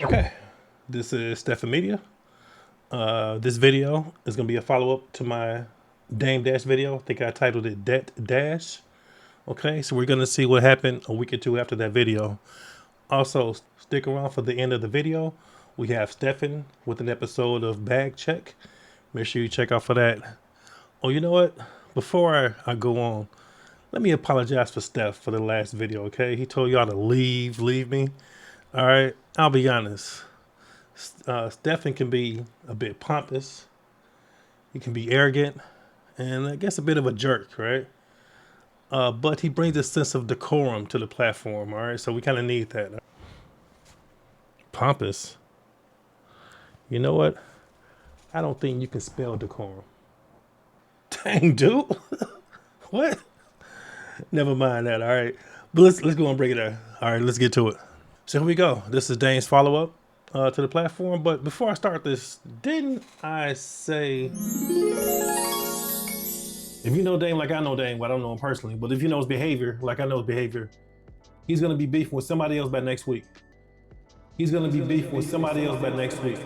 Okay, this is Stephan Media. This video is going to be a follow-up to my Dame Dash video. I think I titled it Debt Dash. Okay, so we're going to see what happened a week or two after that video. Also, stick around for the end of the video. We have Stephan with an episode of Bag Check. Make sure you check out for that. Oh, you know what? Before I go on, let me apologize for Steph for the last video, okay? He told y'all to leave me. All right, I'll be honest. Stephan can be a bit pompous. He can be arrogant, and I guess a bit of a jerk, right? But he brings a sense of decorum to the platform. All right, so we kind of need that. Pompous. You know what? I don't think you can spell decorum. Dang, dude. What? Never mind that. All right, but let's go and break it down. All right, let's get to it. So here we go. This is Dane's follow up to the platform. But before I start this, didn't I say, if you know Dane like I know Dane, well, I don't know him personally, but if you know his behavior like I know his behavior, he's going to be beefing with somebody else by next week. He's going to be beefing with somebody else by next week.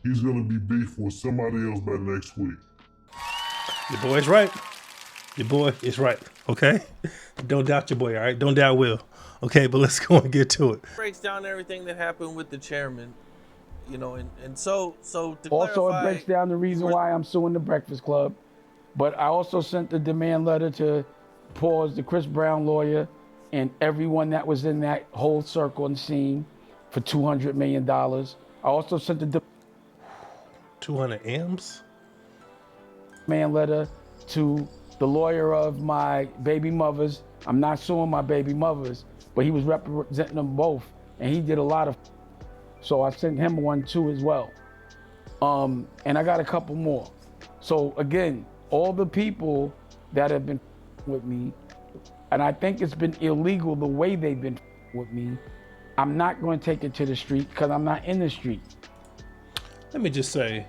He's gonna be beefing with somebody else by next week. Your boy is right. Your boy is right. Okay? Don't doubt your boy, all right? Don't doubt Will. Okay, but let's go and get to it. Breaks down everything that happened with the chairman, you know, and so to Also, clarify, it breaks down the reason why I'm suing the Breakfast Club. But I also sent the demand letter to pause the Chris Brown lawyer and everyone that was in that whole circle and scene for $200 million. I also sent the 200 M's? demand letter to the lawyer of my baby mothers. I'm not suing my baby mothers, but he was representing them both, and he did a lot of. So I sent him one too as well. And I got a couple more. So again, all the people that have been with me, and I think it's been illegal the way they've been with me, I'm not going to take it to the street because I'm not in the street. Let me just say,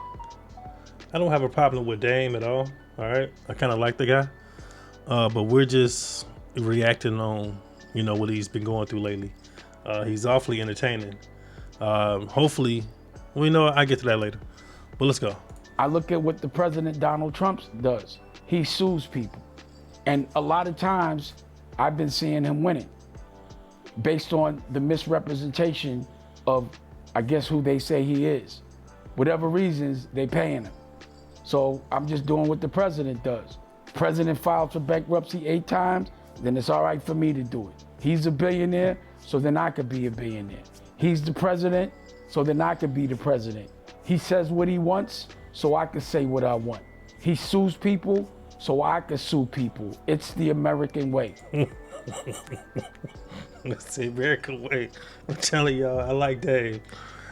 I don't have a problem with Dame at all. All right, I kind of like the guy, but we're just reacting on, you know, what he's been going through lately. He's awfully entertaining. Hopefully, well, you know, I get to that later. But let's go. I look at what the President Donald Trump does. He sues people, and a lot of times I've been seeing him winning based on the misrepresentation of, I guess, who they say he is. Whatever reasons, they paying him. So I'm just doing what the president does. President filed for bankruptcy 8 times, then it's all right for me to do it. He's a billionaire, so then I could be a billionaire. He's the president, so then I could be the president. He says what he wants, so I could say what I want. He sues people, so I could sue people. It's the American way. That's the American way. I'm telling y'all, I like Dave.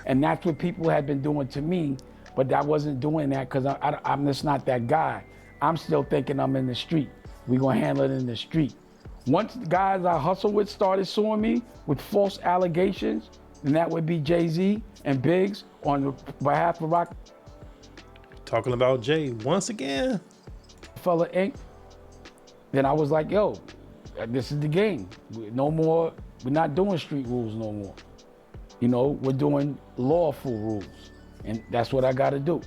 And that's what people had been doing to me, but I wasn't doing that because I'm just not that guy. I'm still thinking I'm in the street. We're gonna handle it in the street. Once the guys I hustle with started suing me with false allegations, then that would be Jay-Z and Biggs on behalf of Talking about Jay once again. Rockefeller Inc. Then I was like, yo, this is the game. No more, we're not doing street rules no more. You know, we're doing lawful rules, and that's what I gotta do.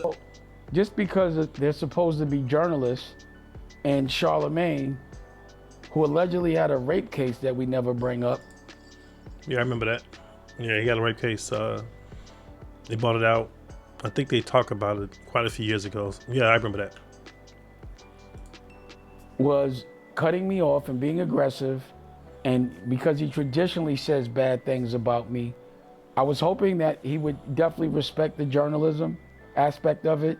So, just because they're supposed to be journalists and Charlemagne, who allegedly had a rape case that we never bring up. Yeah, I remember that. Yeah, he got a rape case. They bought it out. I think they talked about it quite a few years ago. Yeah, I remember that. Was cutting me off and being aggressive, and because he traditionally says bad things about me, I was hoping that he would definitely respect the journalism aspect of it,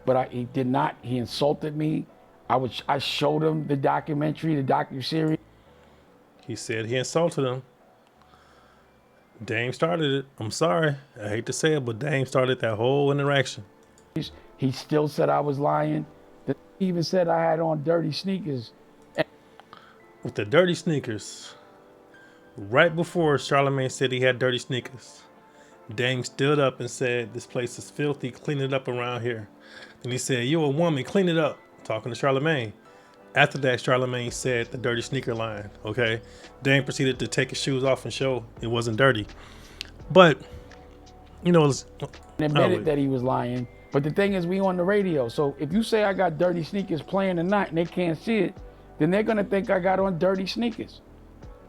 but he did not. He insulted me. I showed him the documentary, the docuseries. He said he insulted him. Dame started it. I'm sorry. I hate to say it, but Dame started that whole interaction. He still said I was lying. He even said I had on dirty sneakers. With the dirty sneakers. Right before Charlemagne said he had dirty sneakers, Dame stood up and said, this place is filthy, clean it up around here. And he said, you're a woman, clean it up. Talking to Charlemagne. After that, Charlemagne said the dirty sneaker line. Okay, Dame proceeded to take his shoes off and show it wasn't dirty. But you know, Admitted that he was lying. But the thing is, we on the radio. So if you say I got dirty sneakers playing tonight and they can't see it, then they're gonna think I got on dirty sneakers.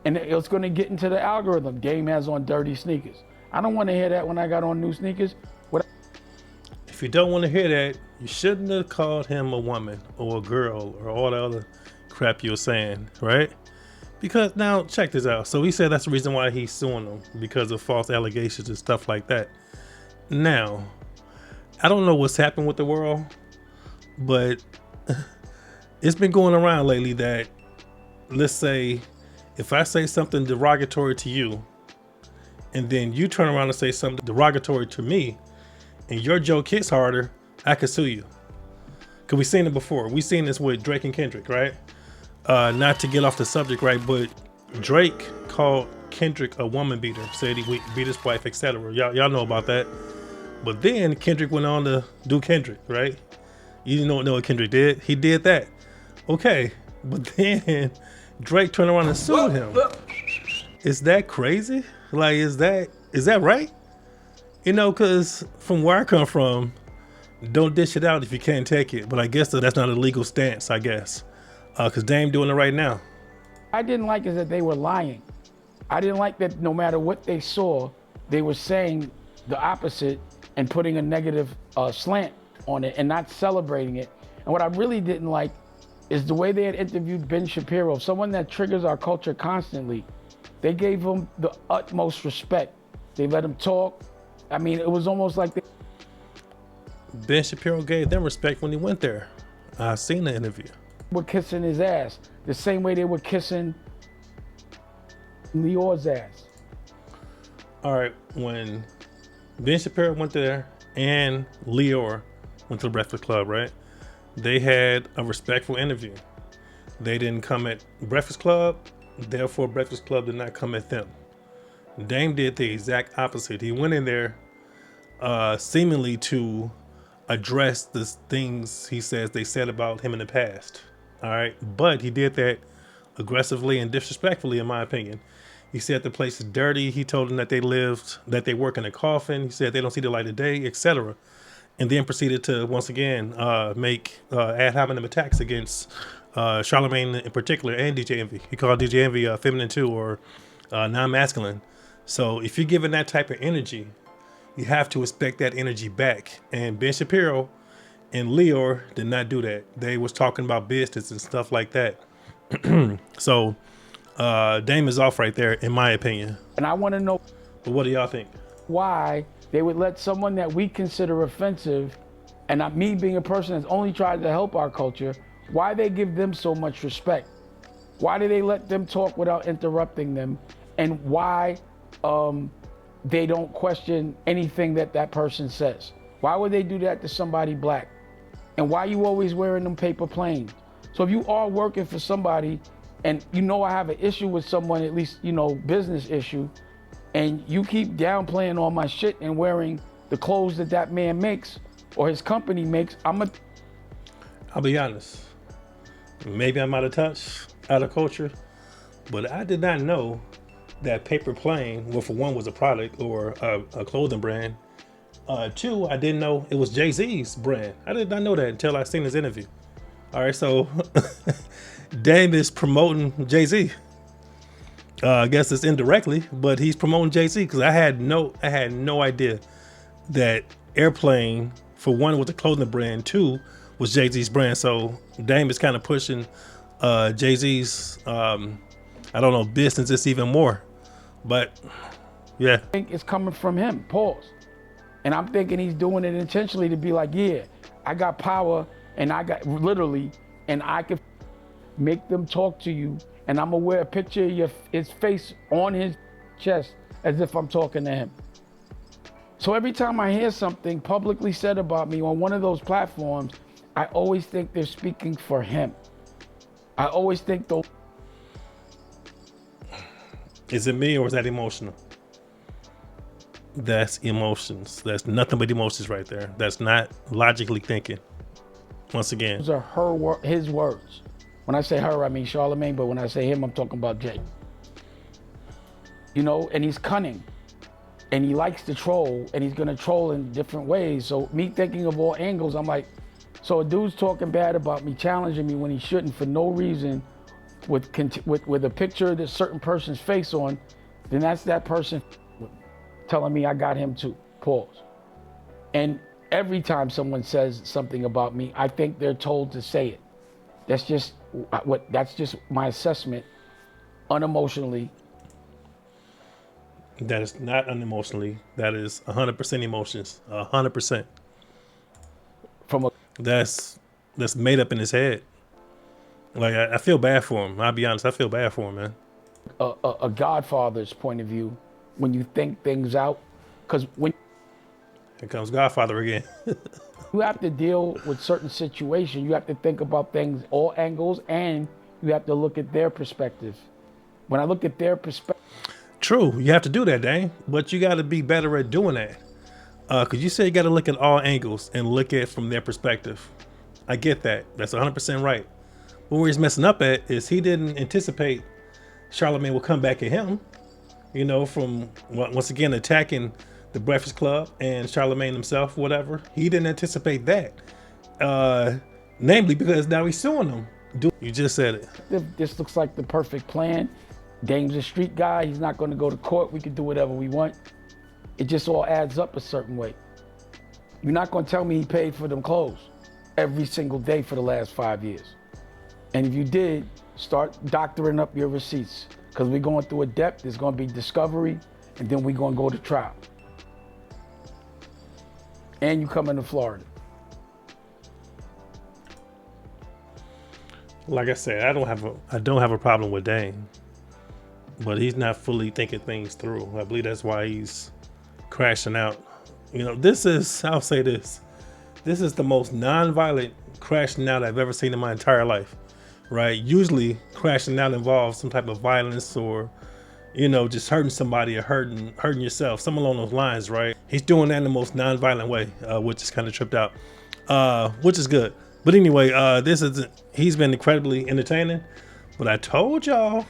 And it's gonna get into the algorithm. Dame has on dirty sneakers. I don't wanna hear that when I got on new sneakers. If you don't want to hear that, you shouldn't have called him a woman or a girl or all the other crap you were saying, right? Because now check this out. So he said that's the reason why he's suing them, because of false allegations and stuff like that. Now, I don't know what's happened with the world, but it's been going around lately that, let's say, if I say something derogatory to you, and then you turn around and say something derogatory to me, and your joke hits harder, I could sue you. Cause we've seen it before. We've seen this with Drake and Kendrick, right? Not to get off the subject, right? But Drake called Kendrick a woman beater, said he beat his wife, etc. Y'all know about that. But then Kendrick went on to do Kendrick, right? You don't know what Kendrick did. He did that. Okay, but then Drake turned around and sued him. Is that crazy? Like, is that right? You know, because from where I come from, don't dish it out if you can't take it. But I guess that's not a legal stance, I guess. Because Dame doing it right now. I didn't like is that they were lying. I didn't like that no matter what they saw, they were saying the opposite and putting a negative slant on it and not celebrating it. And what I really didn't like is the way they had interviewed Ben Shapiro, someone that triggers our culture constantly. They gave him the utmost respect. They let him talk. I mean, it was almost like Ben Shapiro gave them respect when he went there. I seen the interview. Were kissing his ass the same way they were kissing Leor's ass. All right, when Ben Shapiro went there and Leor went to the Breakfast Club, right? They had a respectful interview. They didn't come at Breakfast Club, therefore Breakfast Club did not come at them. Dame did the exact opposite. He went in there seemingly to address the things he says they said about him in the past. All right, but he did that aggressively and disrespectfully, in my opinion. He said the place is dirty. He told them that they work in a coffin. He said they don't see the light of day, etc. And then proceeded to once again make ad hominem attacks against Charlemagne in particular and DJ Envy. He called DJ Envy feminine too, or non-masculine. So if you're giving that type of energy, you have to expect that energy back. And Ben Shapiro and Leor did not do that. They was talking about business and stuff like that. So Dame is off right there, in my opinion. And I want to know, but what do y'all think? Why they would let someone that we consider offensive, and not me being a person that's only tried to help our culture, why they give them so much respect? Why do they let them talk without interrupting them? And why they don't question anything that person says? Why would they do that to somebody black? And why you always wearing them paper planes? So if you are working for somebody and you know I have an issue with someone, at least, you know, business issue, and you keep downplaying all my shit and wearing the clothes that man makes or his company makes, I'll be honest. Maybe I'm out of touch, out of culture, but I did not know that paper plane, well, for one, was a product or a clothing brand. Two, I didn't know it was Jay-Z's brand. I did not know that until I seen his interview. All right, so Dame is promoting Jay-Z. I guess it's indirectly, but he's promoting Jay-Z because I had no idea that Airplane, for one, was a clothing brand. Two, was Jay-Z's brand. So Dame is kind of pushing Jay-Z's, business even more. But yeah, I think it's coming from him. Pause. And I'm thinking he's doing it intentionally to be like, yeah, I got power and I got literally, and I can make them talk to you. And I'm gonna wear a picture of his face on his chest as if I'm talking to him. So every time I hear something publicly said about me on one of those platforms, I always think they're speaking for him. I always think those. Is it me or is that emotional? That's emotions. That's nothing but emotions right there. That's not logically thinking. Once again, Those are his words. When I say her, I mean Charlemagne, but when I say him, I'm talking about Jay. You know, and he's cunning. And he likes to troll, and he's gonna troll in different ways. So me thinking of all angles, I'm like, so a dude's talking bad about me, challenging me when he shouldn't for no reason, with a picture of this certain person's face on, then that's that person telling me I got him too. Pause. And every time someone says something about me, I think they're told to say it. That's just my assessment, unemotionally. That is not unemotionally. That is 100% emotions. 100%. From a That's made up in his head. Like I feel bad for him. I'll be honest. I feel bad for him, man. a godfather's point of view, when you think things out, because when Here comes Godfather again. you have to deal with certain situations, you have to think about things all angles, and you have to look at their perspective. When I look at their perspective, True, you have to do that, Dane. But you got to be better at doing that. Because you said you got to look at all angles and look at it from their perspective. I get that. That's 100% right. But where he's messing up at is he didn't anticipate Charlemagne will come back at him. You know, from once again attacking the Breakfast Club and Charlemagne himself, whatever. He didn't anticipate that. Namely because now he's suing him. You just said it. this looks like the perfect plan. Dame's a street guy, he's not going to go to court, we can do whatever we want. It just all adds up a certain way. You're not going to tell me he paid for them clothes every single day for the last 5 years. And if you did, start doctoring up your receipts, because we're going through a depth. There's going to be discovery, and then we're going to go to trial. And you come into Florida. Like I said, I don't have a problem with Dane, but he's not fully thinking things through. I believe that's why he's crashing out. You know, I'll say this is the most non-violent crashing out I've ever seen in my entire life, right? Usually crashing out involves some type of violence or, you know, just hurting somebody or hurting yourself, something along those lines, right? He's doing that in the most non-violent way, which is kind of tripped out, which is good. But anyway, he's been incredibly entertaining, but I told y'all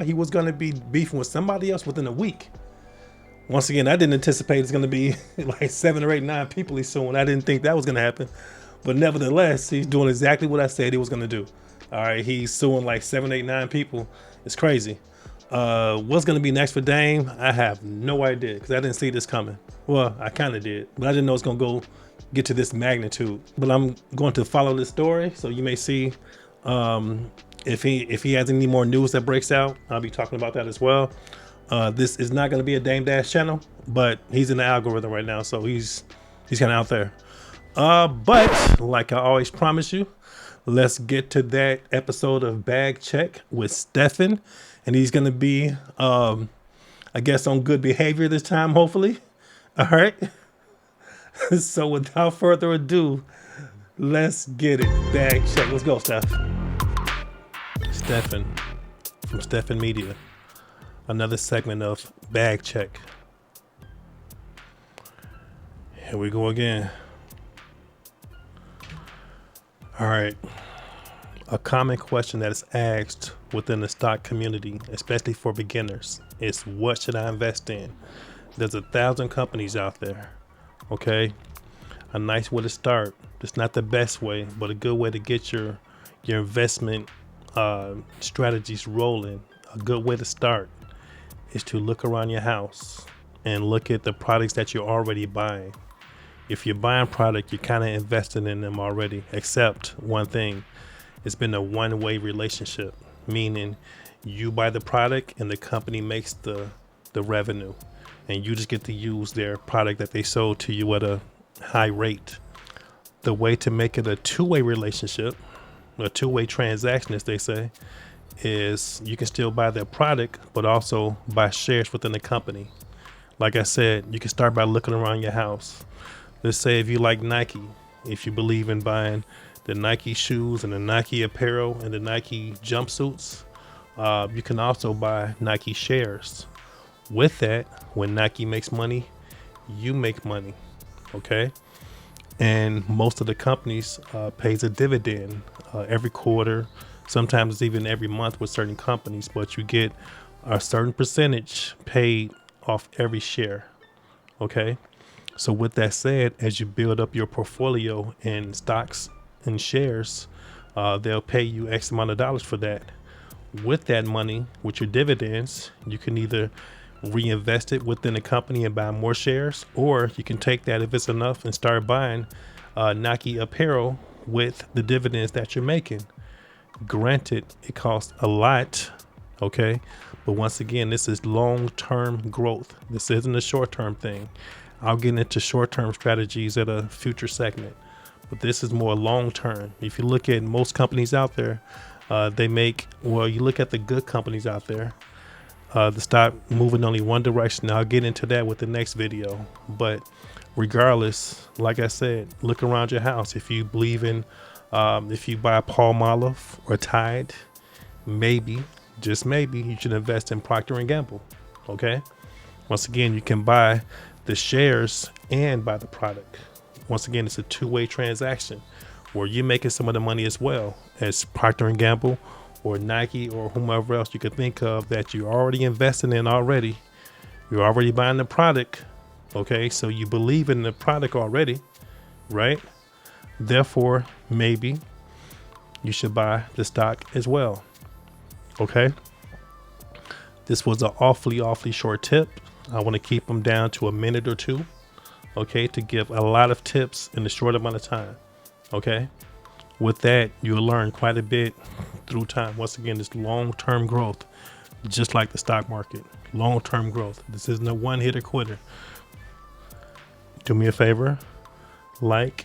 he was going to be beefing with somebody else within a week. Once again, I didn't anticipate it's going to be like 7 or 8, 9 people he's suing. I didn't think that was going to happen. But nevertheless, he's doing exactly what I said he was going to do. All right, he's suing like 7, 8, 9 people. It's crazy. What's going to be next for Dame? I have no idea because I didn't see this coming. Well, I kind of did, but I didn't know it's going to get to this magnitude. But I'm going to follow this story, so you may see if he has any more news that breaks out. I'll be talking about that as well. This is not going to be a Dame Dash channel, but he's in the algorithm right now, so he's kind of out there. But like I always promise you, let's get to that episode of Bag Check with Stephan, and he's going to be, I guess, on good behavior this time, hopefully. All right. So without further ado, let's get it. Bag Check. Let's go, Steph. Stephan from Stephan Media. Another segment of Bag Check. Here we go again. All right. A common question that is asked within the stock community, especially for beginners, is what should I invest in? There's 1,000 companies out there. Okay. A nice way to start. It's not the best way, but a good way to get your investment strategies rolling. A good way to start is to look around your house and look at the products that you're already buying. If you're buying product, you're kind of investing in them already, except one thing. It's been a one-way relationship, meaning you buy the product and the company makes the revenue, and you just get to use their product that they sold to you at a high rate. The way to make it a two-way relationship, a two-way transaction, as they say, is you can still buy their product, but also buy shares within the company. Like I said, you can start by looking around your house. Let's say if you like Nike, if you believe in buying the Nike shoes and the Nike apparel and the Nike jumpsuits, you can also buy Nike shares. With that, when Nike makes money, you make money, okay? And most of the companies pays a dividend every quarter, Sometimes it's even every month with certain companies, but you get a certain percentage paid off every share. Okay. So with that said, as you build up your portfolio in stocks and shares, they'll pay you X amount of dollars for that. With that money, with your dividends, you can either reinvest it within the company and buy more shares, or you can take that if it's enough and start buying Nike apparel with the dividends that you're making. Granted, it costs a lot, okay? But once again, this is long-term growth. This isn't a short-term thing. I'll get into short-term strategies at a future segment, but this is more long-term. If you look at most companies out there, you look at the good companies out there, the stock moving only one direction. I'll get into that with the next video. But regardless, like I said, look around your house. If you believe in, if you buy Palmolive or Tide, maybe, just maybe, you should invest in Procter & Gamble. Okay. Once again, you can buy the shares and buy the product. Once again, it's a two-way transaction where you're making some of the money as well as Procter & Gamble or Nike or whomever else you could think of that you're already investing in already. You're already buying the product. Okay. So you believe in the product already, right? Therefore, maybe you should buy the stock as well. Okay. This was an awfully short tip. I want to keep them down to a minute or two. Okay. To give a lot of tips in a short amount of time. Okay. With that, you'll learn quite a bit through time. Once again, it's long-term growth, just like the stock market. Long-term growth. This isn't a one-hitter quitter. Do me a favor, like,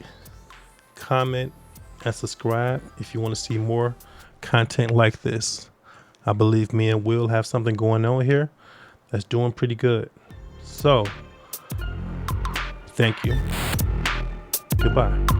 comment, and subscribe if you want to see more content like this. I believe me and Will have something going on here that's doing pretty good. So, thank you. Goodbye.